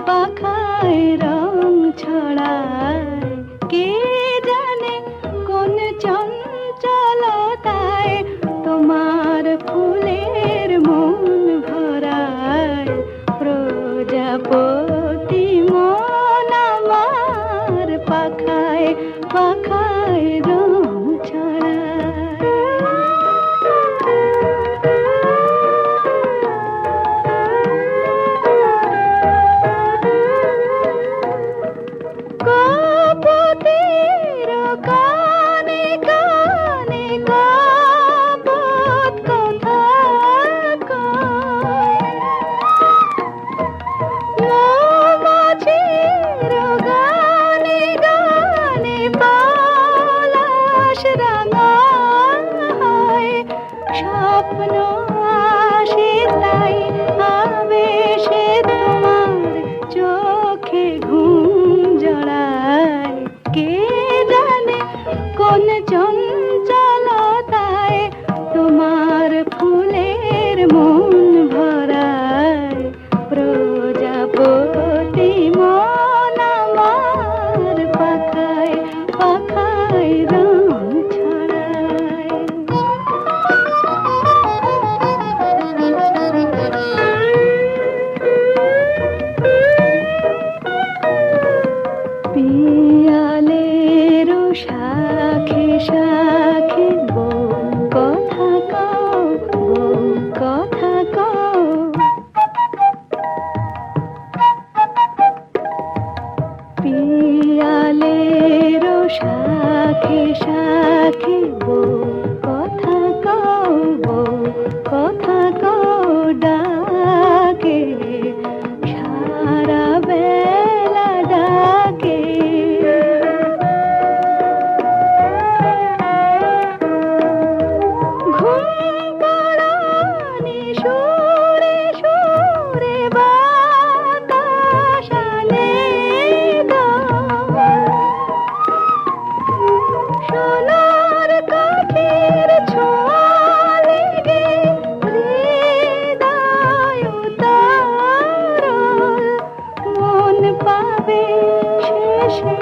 পাখায় রং ছড়ায়। কে জানে কোন চঞ্চলতায় তোমার ফুলের মন ভরায়। প্রজাপতি মন আমার পাখায় পাখায় রং ছড়ায়। কপোতের কানে কানে কপোত কথা কয়। মৌমাছির গানে গানে পলাশ রাঙা হয়। স্বপ্ন আসে তাই আবেশে তোমার চোখে ঘুম জড়ায়। কে জানে কোন চঞ্চলতায় তোমার ফুলের মন ভরায়। প্রজাপতি মন আমার পাখায় পাখায় রং ছড়ায়। পিয়ালের শাখে শাখে বউ কথা কও, বউ কথা কও। পিয়ালের শাখে শাখে বউ কথা কও, বউ কথা কও। ডাকে সারা বেলা ডাকে। ঘুম পাড়ানি সুরে সুরে বাতাস আনে গান। সোনার কাঠের ছোঁয়া লেগে হৃদয় উতারল। মন পাবে শেষে